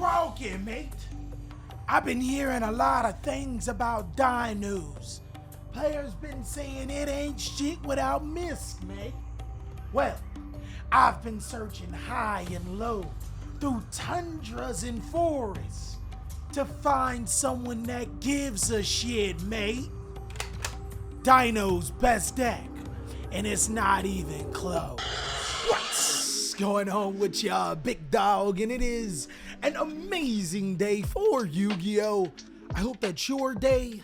Croaky, mate. I've been hearing a lot of things about Dinos. Players been saying it ain't shit without Mist, mate. Well, I've been searching high and low through tundras and forests to find someone that gives a shit, mate. Dino's best deck, and it's not even close. What's going on with ya, big dog? And it is an amazing day for Yu-Gi-Oh! I hope that your day,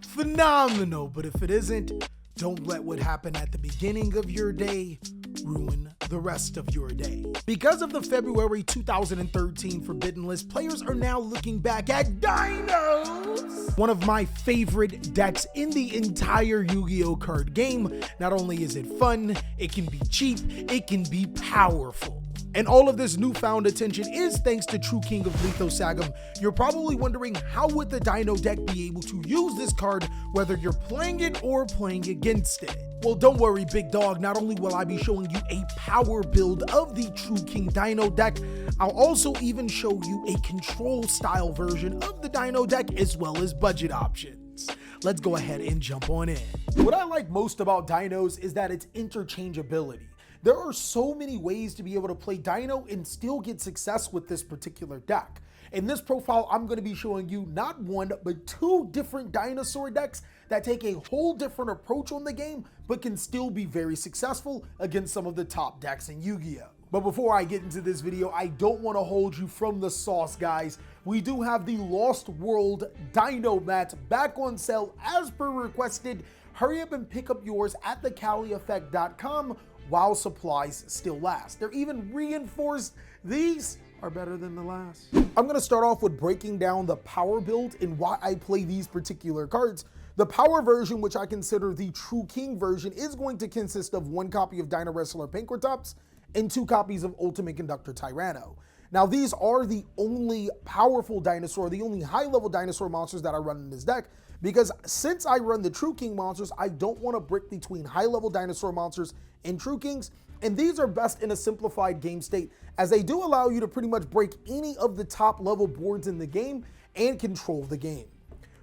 phenomenal, but if it isn't, don't let what happened at the beginning of your day ruin the rest of your day. Because of the February 2013 Forbidden List, players are now looking back at Dinos, one of my favorite decks in the entire Yu-Gi-Oh! Card game. Not only is it fun, it can be cheap, it can be powerful. And all of this newfound attention is thanks to True King of Lithosagam. You're probably wondering, how would the Dino deck be able to use this card, whether you're playing it or playing against it? Well, don't worry, big dog. Not only will I be showing you a power build of the True King Dino deck, I'll also even show you a control style version of the Dino deck, as well as budget options. Let's go ahead and jump on in. What I like most about Dinos is that it's interchangeability. There are so many ways to be able to play Dino and still get success with this particular deck. In this profile, I'm going to be showing you not one, but two different dinosaur decks that take a whole different approach on the game, but can still be very successful against some of the top decks in Yu-Gi-Oh! But before I get into this video, I don't want to hold you from the sauce, guys. We do have the Lost World Dino mats back on sale as per requested. Hurry up and pick up yours at TheCaliEffect.com while supplies still last. They're even reinforced. These are better than the last. I'm gonna start off with breaking down the power build and why I play these particular cards. The power version, which I consider the True King version, is going to consist of one copy of Dino Wrestler Pinkertops and two copies of Ultimate Conductor Tyranno. Now, these are the only powerful dinosaur, the only high-level dinosaur monsters that I run in this deck, because since I run the True King monsters, I don't want to brick between high-level dinosaur monsters and True Kings, and these are best in a simplified game state, as they do allow you to pretty much break any of the top-level boards in the game and control the game.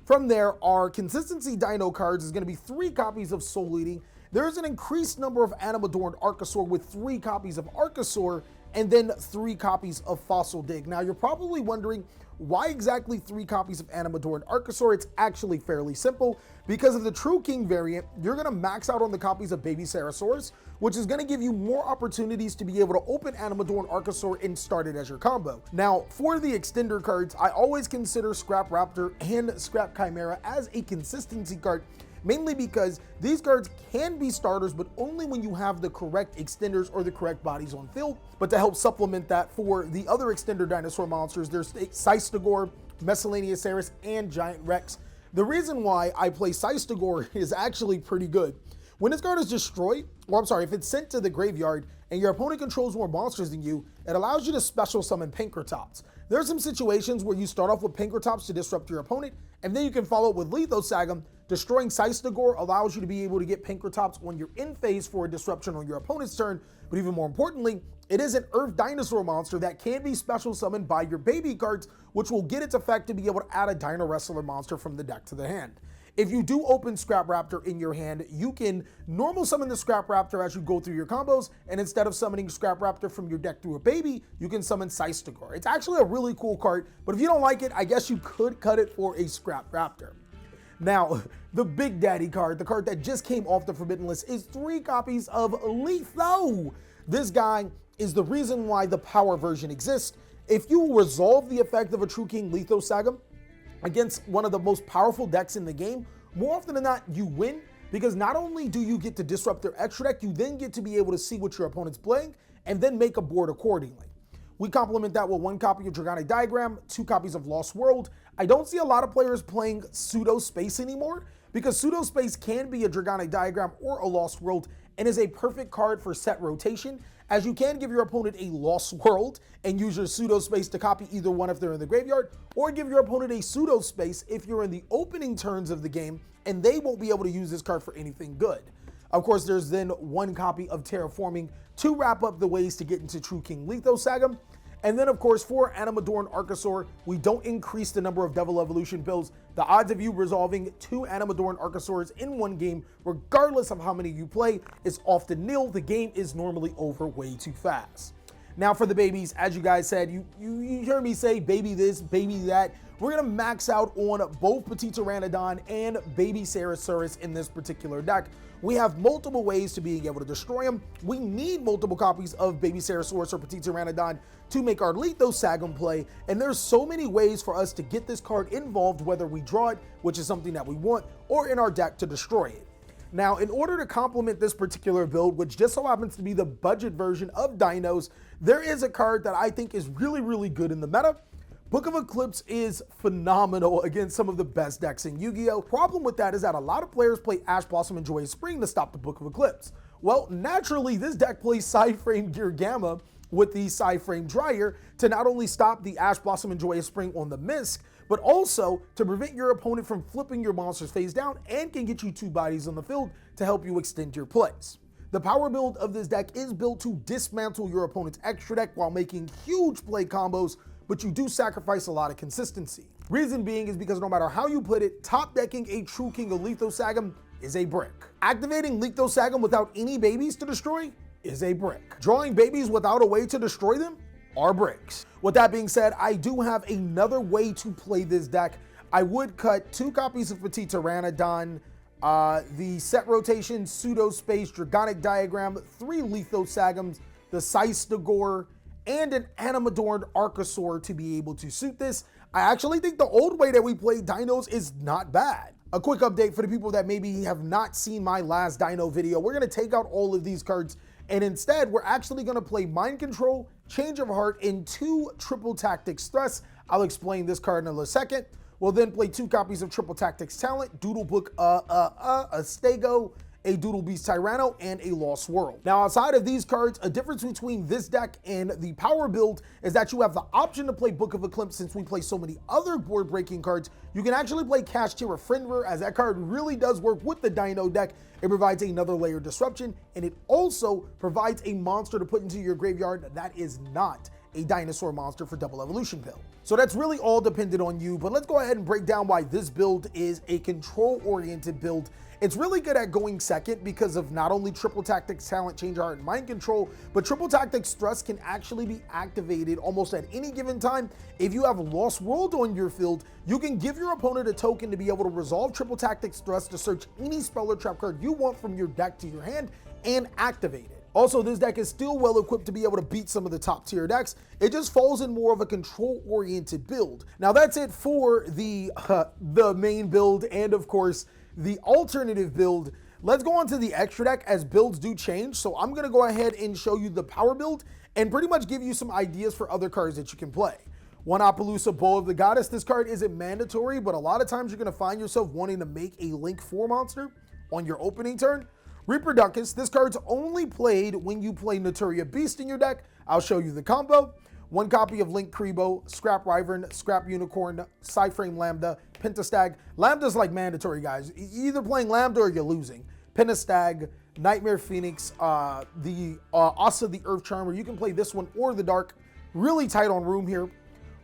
From there, our Consistency Dino cards is going to be 3 copies of Soul Eating. There's an increased number of Animadorned Archosaur with 3 copies of Archosaur, and then 3 copies of Fossil Dig. Now, you're probably wondering, why exactly 3 copies of Animadorned Archosaur? It's actually fairly simple. Because of the True King variant, you're going to max out on the copies of Baby Sarasaurus, which is going to give you more opportunities to be able to open Animadorned Archosaur and start it as your combo. Now, for the extender cards, I always consider Scrap Raptor and Scrap Chimera as a consistency card, mainly because these cards can be starters, but only when you have the correct extenders or the correct bodies on field. But to help supplement that, for the other extender dinosaur monsters, there's Cystogor, Miscellaneousaurus, and Giant Rex. The reason why I play Cystogor is actually pretty good. When this card is destroyed, or I'm sorry, if it's sent to the graveyard and your opponent controls more monsters than you, it allows you to special summon Pinkertops. There are some situations where you start off with Pinkertops to disrupt your opponent, and then you can follow up with Lithosagam. Destroying Cystogor allows you to be able to get Pinkertops when you're in phase for a disruption on your opponent's turn, but even more importantly, it is an Earth Dinosaur monster that can be special summoned by your baby cards, which will get its effect to be able to add a Dino Wrestler monster from the deck to the hand. If you do open Scrap Raptor in your hand, you can normal summon the Scrap Raptor as you go through your combos, and instead of summoning Scrap Raptor from your deck through a baby, you can summon Cystogor. It's actually a really cool card, but if you don't like it, I guess you could cut it for a Scrap Raptor. Now, the Big Daddy card, the card that just came off the Forbidden List, is 3 copies of Letho. This guy is the reason why the power version exists. If you resolve the effect of a True King Lithosagam against one of the most powerful decks in the game, more often than not, you win, because not only do you get to disrupt their extra deck, you then get to be able to see what your opponent's playing and then make a board accordingly. We complement that with 1 copy of Dragonic Diagram, 2 copies of Lost World. I don't see a lot of players playing Pseudo Space anymore, because Pseudo Space can be a Dragonic Diagram or a Lost World and is a perfect card for set rotation, as you can give your opponent a Lost World and use your Pseudo Space to copy either one if they're in the graveyard, or give your opponent a Pseudo Space if you're in the opening turns of the game and they won't be able to use this card for anything good. Of course, there's then 1 copy of Terraforming to wrap up the ways to get into True King Lithosagam. And then, of course, for Animadorn Archosaur, we don't increase the number of Devil Evolution builds. The odds of you resolving 2 Animadorn Archosaurs in one game, regardless of how many you play, is often nil. The game is normally over way too fast. Now for the babies, as you guys said, you hear me say baby this, baby that. We're gonna max out on both Petit Pteranodon and Baby Ceratosaurus in this particular deck. We have multiple ways to being able to destroy them. We need multiple copies of Baby Ceratosaurus or Petit Pteranodon to make our Lithosagum play, and there's so many ways for us to get this card involved, whether we draw it, which is something that we want, or in our deck to destroy it. Now, in order to complement this particular build, which just so happens to be the budget version of Dinos, there is a card that I think is really, really good in the meta. Book of Eclipse is phenomenal against some of the best decks in Yu-Gi-Oh! Problem with that is that a lot of players play Ash Blossom and Joy of Spring to stop the Book of Eclipse. Well, naturally, this deck plays Side-Frame Gear Gamma with the Side-Frame Dryer to not only stop the Ash Blossom and Joy of Spring on the Misk, but also to prevent your opponent from flipping your monsters face down and can get you 2 bodies on the field to help you extend your plays. The power build of this deck is built to dismantle your opponent's extra deck while making huge play combos, but you do sacrifice a lot of consistency. Reason being is because no matter how you put it, top decking a true king of Lithosagum is a brick. Activating Lithosagum without any babies to destroy is a brick. Drawing babies without a way to destroy them are bricks. With that being said, I do have another way to play this deck. I would cut 2 copies of Petit Pteranodon, the set rotation, pseudo space, Dragonic Diagram, 3 Lithosagums, the Seistigore, and an Animadorn Archosaur to be able to suit this. I actually think the old way that we played Dinos is not bad. A quick update for the people that maybe have not seen my last Dino video. We're gonna take out all of these cards, and instead we're actually gonna play Mind Control, Change of Heart, and 2 Triple Tactics Thrust. I'll explain this card in a second. We'll then play 2 copies of Triple Tactics Talent, Doodle Book a Stego, a Doodle Beast Tyranno, and a Lost World. Now, outside of these cards, a difference between this deck and the power build is that you have the option to play Book of Eclipse. Since we play so many other board breaking cards, you can actually play Cash Terra Friendver, as that card really does work with the Dino deck. It provides another layer of disruption, and it also provides a monster to put into your graveyard that is not a dinosaur monster for double evolution build. So that's really all dependent on you, but let's go ahead and break down why this build is a control-oriented build. It's really good at going second because of not only Triple Tactics Talent, Change of Heart, and Mind Control, but Triple Tactics Thrust can actually be activated almost at any given time. If you have Lost World on your field, you can give your opponent a token to be able to resolve Triple Tactics Thrust to search any spell or trap card you want from your deck to your hand and activate it. Also, this deck is still well equipped to be able to beat some of the top tier decks. It just falls in more of a control-oriented build. Now that's it for the main build and of course the alternative build. Let's go on to the extra deck as builds do change. So I'm gonna go ahead and show you the power build and pretty much give you some ideas for other cards that you can play. One Appaloosa Bow of the Goddess. This card isn't mandatory, but a lot of times you're gonna find yourself wanting to make a Link 4 monster on your opening turn. Reproducus, this card's only played when you play Naturia Beast in your deck. I'll show you the combo. 1 copy of Link Kribo, Scrap Wyvern, Scrap Unicorn, Side-Frame Lambda, Pentastag. Lambda's like mandatory, guys. You're either playing Lambda or you're losing. Pentastag, Nightmare Phoenix, the Asa the Earth Charmer. You can play this one or the Dark. Really tight on room here.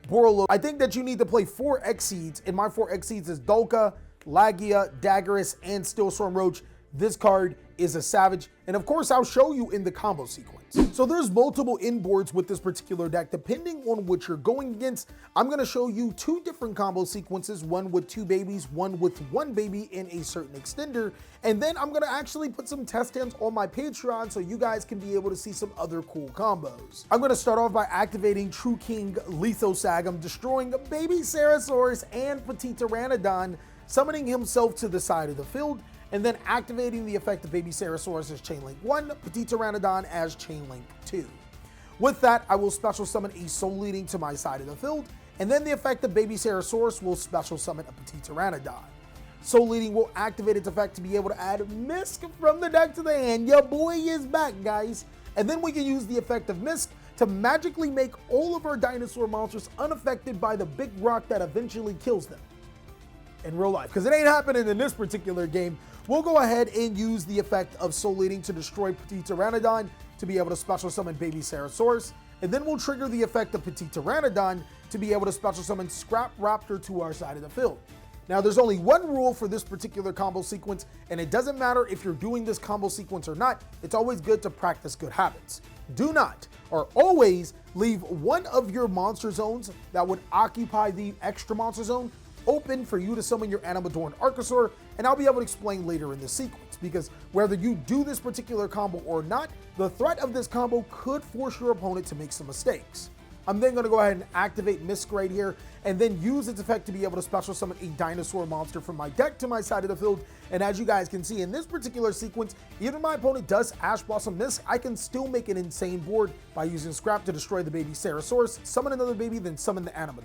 Borolo. I think that you need to play 4 Exceeds, and my 4 Exceeds is Dolka, Lagia, Daggerus, and Steelstorm Roach. This card is a savage, and of course I'll show you in the combo sequence. So there's multiple inboards with this particular deck. Depending on what you're going against, I'm gonna show you 2 different combo sequences, one with 2 babies, one with 1 baby in a certain extender, and then I'm gonna actually put some test hands on my Patreon so you guys can be able to see some other cool combos. I'm gonna start off by activating True King Lithosagum, destroying Baby Ceratosaurus and Petit Pteranodon, summoning himself to the side of the field, and then activating the effect of Baby Ceratosaurus as Chainlink 1, Petit Pteranodon as Chainlink 2. With that, I will special summon a Soul Leading to my side of the field, and then the effect of Baby Ceratosaurus will special summon a Petit Pteranodon. Soul Leading will activate its effect to be able to add Misk from the deck to the hand. Your boy is back, guys. And then we can use the effect of Misk to magically make all of our dinosaur monsters unaffected by the big rock that eventually kills them in real life, because it ain't happening in this particular game. We'll go ahead and use the effect of Soul Leading to destroy Petit Pteranodon to be able to special summon Baby Ceratosaurus. and then we'll trigger the effect of Petit Pteranodon to be able to special summon Scrap Raptor to our side of the field. Now, there's only one rule for this particular combo sequence, and it doesn't matter if you're doing this combo sequence or not, it's always good to practice good habits. Do not, or always, leave one of your monster zones that would occupy the extra monster zone open for you to summon your Animadorn Archosaur, and I'll be able to explain later in this sequence, because whether you do this particular combo or not, the threat of this combo could force your opponent to make some mistakes. I'm then going to go ahead and activate Misc right here, and then use its effect to be able to special summon a dinosaur monster from my deck to my side of the field. And as you guys can see in this particular sequence, even if my opponent does Ash Blossom Misc, I can still make an insane board by using Scrap to destroy the baby Ceratosaurus, summon another baby, then summon the Animadorn.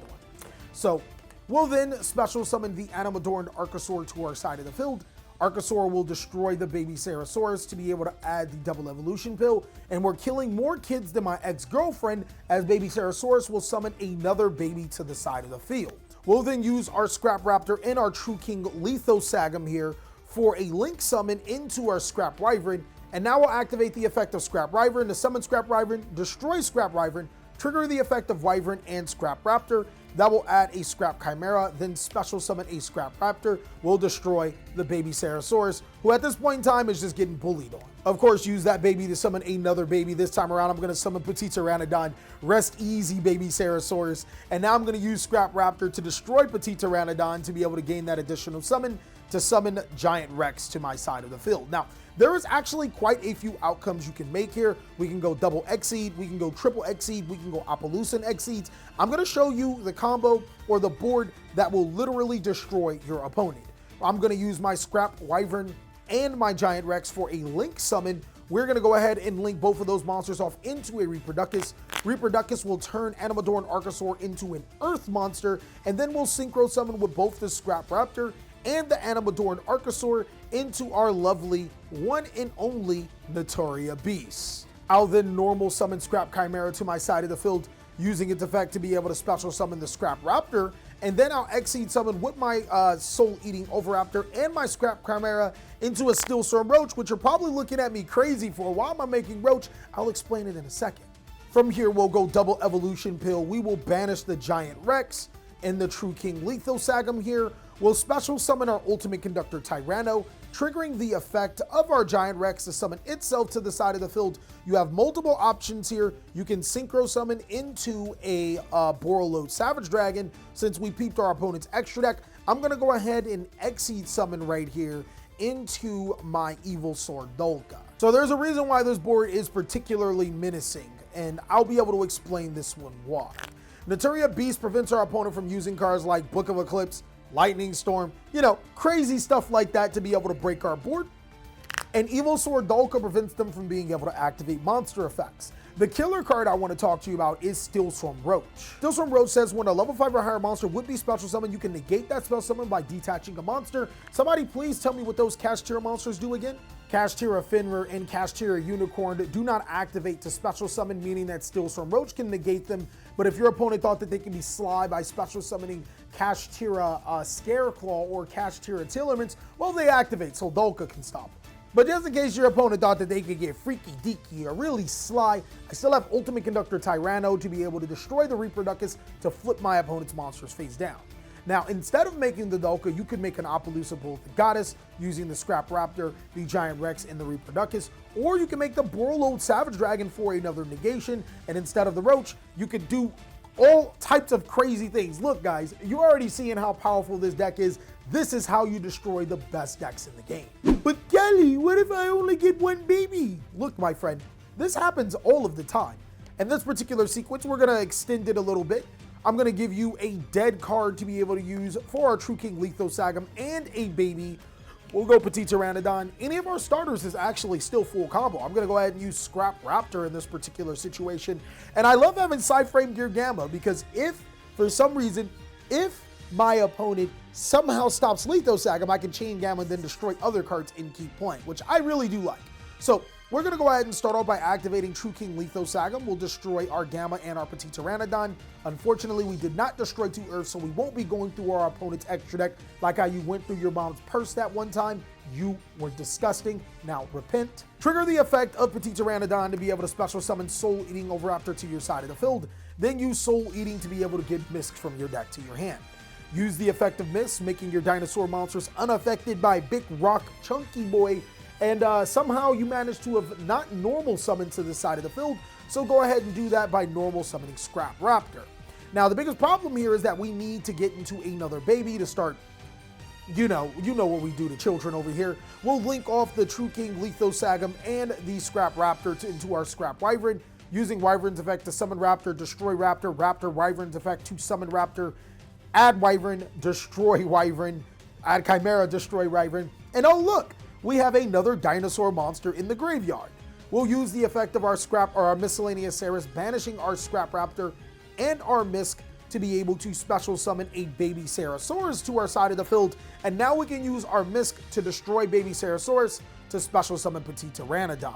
So we'll then special summon the Animadorn Archosaur to our side of the field. Archosaur will destroy the baby Ceratosaurus to be able to add the double evolution pill, and we're killing more kids than my ex-girlfriend, as baby Ceratosaurus will summon another baby to the side of the field. We'll then use our Scrap Raptor and our True King Lithosagum here for a link summon into our Scrap Wyvern, and now we'll activate the effect of Scrap Wyvern to summon Scrap Wyvern, destroy Scrap Wyvern, trigger the effect of Wyvern and Scrap Raptor. That will add a Scrap Chimera, then special summon a Scrap Raptor, will destroy the baby Ceratosaurus, who at this point in time is just getting bullied on. Of course, use that baby to summon another baby. This time around, I'm going to summon Petit Pteranodon. Rest easy, baby Ceratosaurus. And now I'm going to use Scrap Raptor to destroy Petit Pteranodon to be able to gain that additional summon to summon Giant Rex to my side of the field. Now, there is actually quite a few outcomes you can make here. We can go double Exceed, we can go triple Exceed, we can go Appaloosan Exceeds. I'm going to show you the combo or the board that will literally destroy your opponent. I'm going to use my Scrap Wyvern and my Giant Rex for a link summon. We're going to go ahead and link both of those monsters off into a Reproductus. Reproductus will turn Animadorn Archosaur into an Earth monster, and then we'll synchro summon with both the Scrap Raptor and the Animadorn Archosaur into our lovely one and only Natoria Beast. I'll then normal summon Scrap Chimera to my side of the field using its effect to be able to special summon the Scrap Raptor, and then I'll Exceed summon with my Soul-Eating Oviraptor and my Scrap Chimera into a Steelstorm Roach, which you're probably looking at me crazy for. Why am I making Roach? I'll explain it in a second. From here, we'll go double Evolution Pill. We will banish the Giant Rex and the True King Lithosagum here. We'll special summon our Ultimate Conductor Tyranno, triggering the effect of our Giant Rex to summon itself to the side of the field. You have multiple options here. You can synchro summon into a Borreload Savage Dragon. Since we peeped our opponent's extra deck, I'm going to go ahead and Exceed summon right here into my Evilsaur Dolka. So there's a reason why this board is particularly menacing, and I'll be able to explain this one why. Natoria Beast prevents our opponent from using cards like Book of Eclipse, Lightning Storm, you know, crazy stuff like that to be able to break our board. And Evilsaur Dolka prevents them from being able to activate monster effects. The killer card I want to talk to you about is Steelstorm Roach. Steelstorm Roach says when a level 5 or higher monster would be special summoned, you can negate that spell summon by detaching a monster. Somebody please tell me what those Kashtira monsters do again? Kashtira Fenrir and Kashtira Unicorn do not activate to special summon, meaning that Steelstorm Roach can negate them. But if your opponent thought that they can be sly by special summoning Kashtira Scareclaw or Kashtira Tillermans, well, they activate, so Dolka can stop it. But just in case your opponent thought that they could get freaky deaky or really sly, I still have Ultimate Conductor Tyranno to be able to destroy the Reproductus to flip my opponent's monsters face down. Now, instead of making the Dolka, you could make an Appaloosa Bull the Goddess using the Scrap Raptor, the Giant Rex, and the Reproductus, or you can make the Borreload Savage Dragon for another negation, and instead of the Roach, you could do all types of crazy things. Look, guys, you're already seeing how powerful this deck is. This is how you destroy the best decks in the game. But Kelly, what if I only get one baby? Look, my friend, this happens all of the time. In this particular sequence, we're gonna extend it a little bit. I'm gonna give you a dead card to be able to use for our True King Lithosagum and a baby. We'll go Petit Pteranodon. Any of our starters is actually still full combo. I'm gonna go ahead and use Scrap Raptor in this particular situation. And I love having Side Frame Gear Gamma because if, for some reason, if my opponent somehow stops Lithosagum, I can Chain Gamma and then destroy other cards and keep playing, which I really do like. So We're going to go ahead and start off by activating True King Lithosagam. We'll destroy our Gamma and our Petit Pteranodon. Unfortunately, we did not destroy 2 Earths, so we won't be going through our opponent's extra deck like how you went through your mom's purse that one time. You were disgusting. Now repent. Trigger the effect of Petit Pteranodon to be able to special summon Soul Eating Overraptor to your side of the field. Then use Soul Eating to be able to get Mist from your deck to your hand. Use the effect of Mist, making your dinosaur monsters unaffected by Big Rock Chunky Boy. And somehow you managed to have not normal summoned to the side of the field, so go ahead and do that by normal summoning Scrap Raptor. Now the biggest problem here is that we need to get into another baby to start, you know what we do to children over here. We'll link off the True King Lithosagam and the Scrap Raptor into our Scrap Wyvern, using Wyvern's effect to summon Raptor, destroy Raptor, Raptor Wyvern's effect to summon Raptor, add Wyvern, destroy Wyvern, add Chimera, destroy Wyvern, and oh look! We have another dinosaur monster in the graveyard. We'll use the effect of our Miscellaneous Saris, banishing our Scrap Raptor and our Misk to be able to special summon a baby Sarasaurus to our side of the field. And now we can use our Misk to destroy baby Sarasaurus to special summon Petit Pteranodon.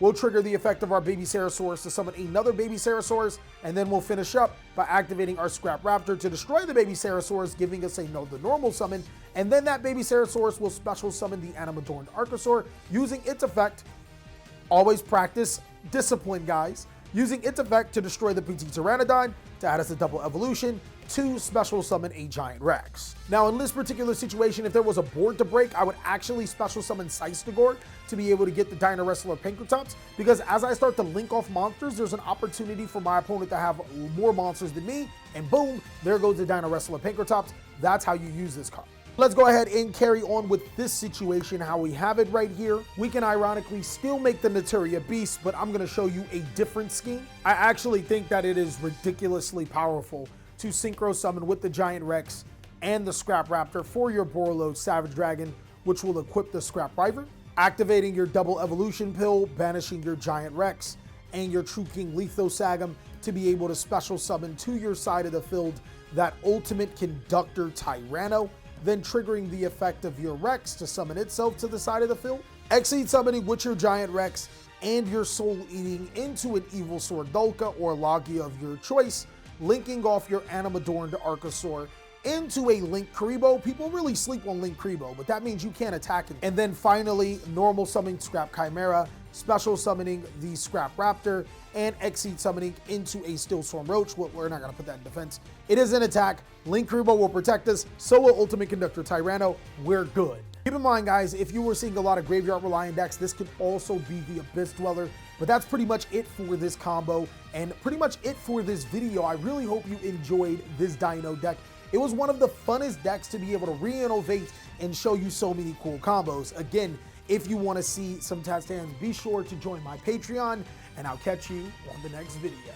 We'll trigger the effect of our baby Sarasaurus to summon another baby Sarasaurus, and then we'll finish up by activating our Scrap Raptor to destroy the baby Sarasaurus, giving us the normal summon, and then that baby Sarasaurus will special summon the Animadorned Archosaur, using its effect, always practice discipline guys, using its effect to destroy the Petit Pteranodon, to add us a double evolution, to special summon a Giant Rex. Now in this particular situation, if there was a board to break, I would actually special summon Seistigore to be able to get the Dino Wrestler Pinkertops, because as I start to link off monsters, there's an opportunity for my opponent to have more monsters than me, and boom, there goes the Dino Wrestler Pinkertops. That's how you use this card. Let's go ahead and carry on with this situation, how we have it right here. We can ironically still make the Naturia Beast, but I'm gonna show you a different scheme. I actually think that it is ridiculously powerful to synchro summon with the Giant Rex and the Scrap Raptor for your Borreload Savage Dragon, which will equip the Scrap Wyvern, activating your double evolution pill, banishing your Giant Rex and your True King Lithosagam to be able to special summon to your side of the field that Ultimate Conductor Tyranno, then triggering the effect of your Rex to summon itself to the side of the field, Exceed summoning with your Giant Rex and your Soul Eating into an Evil Sword Dulka or Logia of your choice, linking off your Animadorned Archosaur into a Link Karibo. People really sleep on Link Karibo, but that means you can't attack it. And then finally, normal summoning Scrap Chimera, special summoning the Scrap Raptor, and Exceed summoning into a Stillstorm Roach. Well, we're not going to put that in defense. It is an attack. Link Karibo will protect us, so will Ultimate Conductor Tyranno. We're good. Keep in mind, guys, if you were seeing a lot of Graveyard Reliant decks, this could also be the Abyss Dweller. But that's pretty much it for this combo, and pretty much it for this video. I really hope you enjoyed this Dino deck. It was one of the funnest decks to be able to re-innovate and show you so many cool combos. Again, if you want to see some test hands, be sure to join my Patreon, and I'll catch you on the next video.